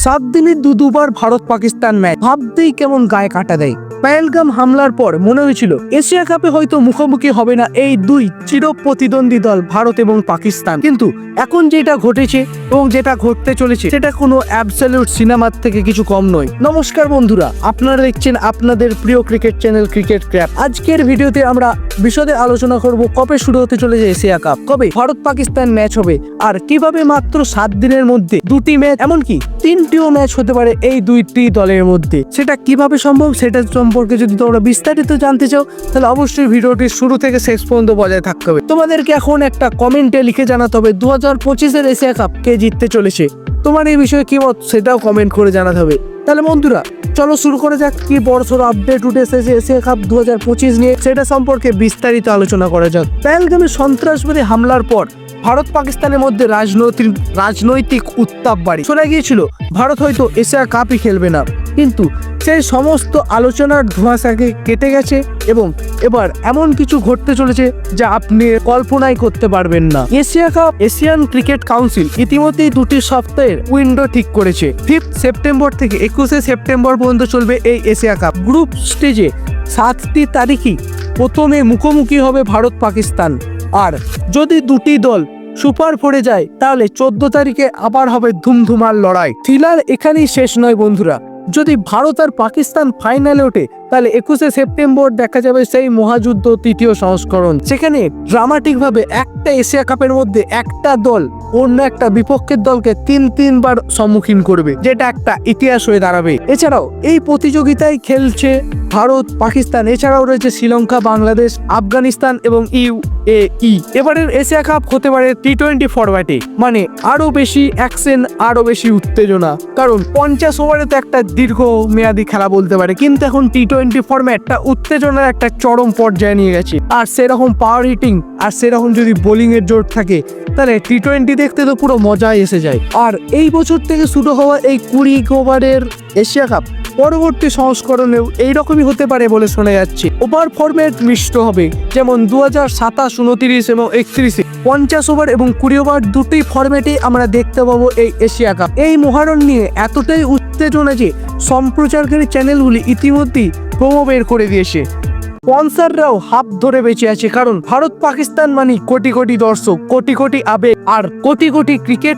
7 দিনে দুবার ভারত পাকিস্তান ম্যাচ ভাবতেই কেমন গায়ে কাটা দেয়। পেহেলগাম হামলার পর মনে হয়েছিল এশিয়া কাপে হয়তো মুখোমুখি হবে না এই দুই চির প্রতিদ্বন্দ্বী দল ভারত এবং পাকিস্তান, কিন্তু এখন যেটা ঘটেছে এবং যেটা ঘটতে চলেছে সেটা কোনো অ্যাবসলিউট সিনেমার থেকে কিছু কম নয়। নমস্কার বন্ধুরা, আপনারা দেখছেন আপনাদের প্রিয় ক্রিকেট চ্যানেল ক্রিকেট ক্র্যাপ। আজকের ভিডিওতে আমরা বিশদে আলোচনা করব কবে শুরু হতে চলেছে এশিয়া কাপ, কবে ভারত পাকিস্তান ম্যাচ হবে, আর কিভাবে মাত্র 7 দিনের মধ্যে দুটি ম্যাচ এমনকি 3টিও ম্যাচ হতে পারে এই দুইটি দলের মধ্যে। সেটা কিভাবে সম্ভব সেটা সম্পর্কে যদি তোমরা বিস্তারিত জানতে চাও তাহলে অবশ্যই ভিডিওটি শুরু থেকে শেষ পর্যন্ত বজায় থাকতে হবে। তোমাদেরকে এখন একটা কমেন্টে লিখে জানাতে হবে 2025-এর এশিয়া কাপ কে জিততে চলেছে। তোমার এই বিষয়ে কি মত সেটাও কমেন্ট করে জানাতে হবে। তাহলে বন্ধুরা চলো শুরু করে যাক, কি বড়সড় আপডেট উঠে এসেছে এশিয়া কাপ 2025 নিয়ে সেটা সম্পর্কে বিস্তারিত আলোচনা করা যাক। পেহেলগামে সন্ত্রাসবাদী হামলার পর ভারত পাকিস্তানের মধ্যে রাজনৈতিক উত্তাপ বাড়ে। শোনা গিয়েছিল ভারত হয়তো এশিয়া কাপই খেলবে না, কিন্তু সেই সমস্ত আলোচনার ধোঁয়াশাকে কেটে গেছে এবং এবার এমন কিছু ঘটতে চলেছে যা আপনি কল্পনাই করতে পারবেন না। Asia cup Asian cricket council ইতিমধ্যেই 2 সপ্তাহের উইন্ডো ঠিক করেছে। 5 সেপ্টেম্বর থেকে 21 সেপ্টেম্বর পর্যন্ত চলবে এই এশিয়া কাপ। গ্রুপ স্টেজে 7টি তারিখই প্রথমে মুখোমুখি হবে ভারত পাকিস্তান, আর যদি দুটি দল সুপার 4-এ যায় তাহলে 14 তারিখে আবার হবে ধুমধুমার লড়াই। থ্রিলার এখানেই শেষ নয় বন্ধুরা, যদি ভারত আর পাকিস্তান ফাইনালে ওঠে তাহলে 21 সেপ্টেম্বর দেখা যাবে সেই মহাযুদ্ধ 3য় সংস্করণ। সেখানে ড্রামাটিক ভাবে একটা এশিয়া কাপের মধ্যে একটা দল অন্য একটা বিপক্ষের দলকে 3 বার সম্মুখীন করবে, যেটা একটা ইতিহাস হয়ে দাঁড়াবে। এছাড়াও এই প্রতিযোগিতায় খেলছে ভারত পাকিস্তান, এছাড়াও রয়েছে শ্রীলঙ্কা, বাংলাদেশ, আফগানিস্তান এবং UAE। এবারের এশিয়া কাপ হতে পারে T20 ফরম্যাটে, মানে আরো বেশি অ্যাকশন, আরো বেশি উত্তেজনা, কারণ 50 ওভারে তো একটা দীর্ঘ মেয়াদী খেলা বলতে পারে, কিন্তু এখন T20 ফরম্যাটটা উত্তেজনার একটা চরম পর্যায়ে নিয়ে গেছে। আর সেরকম পাওয়ার হিটিং আর সেরকম যদি বোলিং এর জোর থাকে তাহলে T20 দেখতে তো পুরো মজাই এসে যায়। আর এই বছর থেকে শুরু হওয়া এই 20 ওভারের এশিয়া কাপ পরবর্তী সংস্করণেও এইরকমই হতে পারে বলে শোনা যাচ্ছে। ওভার ফরম্যাট মিষ্ট হবে, যেমন 2027, 29 এবং 31-এ 50 ওভার এবং 20 ওভার দুটি ফরম্যাটে আমরা দেখতে পাবো এই এশিয়া কাপ। এই মহারণ নিয়ে এতটাই উত্তেজনা যে সম্প্রচারকারী চ্যানেলগুলি ইতিমধ্যেই প্রোমো বের করে দিয়েছে। স্পন্সররাও হাত ধরে বেঁচে আছে, কারণ ভারত পাকিস্তান মানে কোটি কোটি দর্শক, কোটি কোটি আবেগ আর কোটি কোটি ক্রিকেট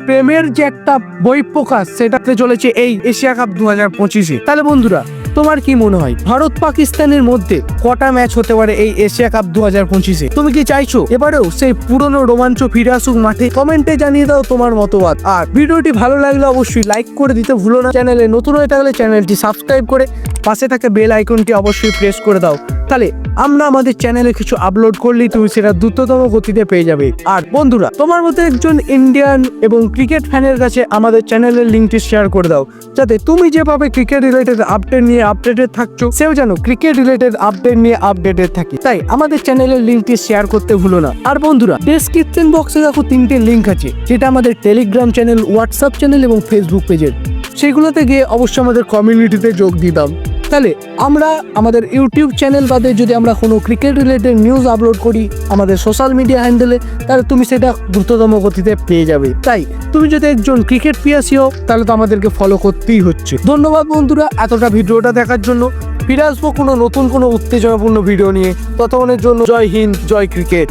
প্রেমের যে একটা বহিঃপ্রকাশ সেটাতে চলেছে এই এশিয়া কাপ 2025-এ। তাহলে বন্ধুরা তোমার কি মনে হয় ভারত পাকিস্তানের মধ্যে কটা ম্যাচ হতে পারে এই এশিয়া কাপ 2025-এ? তুমি কি চাইছো এবারেও সেই পুরনো রোমাঞ্চ ফিরে আসুক মাঠে? কমেন্টে জানিয়ে দাও তোমার মতবাদ। আর ভিডিওটি ভালো লাগলে অবশ্যই লাইক করে দিতে ভুলো না। চ্যানেলে নতুন হয়ে থাকলে চ্যানেলটি সাবস্ক্রাইব করে পাশে থাকা বেল আইকনটি অবশ্যই প্রেস করে দাও, তাহলে আমরা আমাদের চ্যানেলে কিছু আপলোড করলেই তুমি সেটা দ্রুততম গতিতে পেয়ে যাবে। আর বন্ধুরা তোমার মতো একজন ইন্ডিয়ান এবং ক্রিকেট ফ্যানের কাছে আমাদের চ্যানেলের লিঙ্কটি শেয়ার করে দাও, যাতে তুমি যেভাবে ক্রিকেট রিলেটেড আপডেট নিয়ে আপডেটেড থাকছো সেও যেন ক্রিকেট রিলেটেড আপডেট নিয়ে আপডেটেড থাকে। তাই আমাদের চ্যানেলের লিঙ্কটি শেয়ার করতে ভুলো না। আর বন্ধুরা ডেসক্রিপশন বক্সে দেখো 3টে লিঙ্ক আছে, যেটা আমাদের টেলিগ্রাম চ্যানেল, হোয়াটসঅ্যাপ চ্যানেল এবং ফেসবুক পেজের। সেগুলোতে গিয়ে অবশ্যই আমাদের কমিউনিটিতে যোগ দিয়ে দাও। তাহলে আমরা আমাদের ইউটিউব চ্যানেল বাদে যদি আমরা কোনো ক্রিকেট রিলেটেড নিউজ আপলোড করি আমাদের সোশ্যাল মিডিয়া হ্যান্ডেলে, তাহলে তুমি সেটা দ্রুততম গতিতে পেয়ে যাবে। তাই তুমি যদি একজন ক্রিকেট পিয়াসী হও তাহলে তো আমাদেরকে ফলো করতেই হচ্ছে। ধন্যবাদ বন্ধুরা এতটা ভিডিওটা দেখার জন্য। ফিরে আসবো কোনো নতুন কোনো উত্তেজনাপূর্ণ ভিডিও নিয়ে, ততক্ষণের জন্য জয় হিন্দ, জয় ক্রিকেট।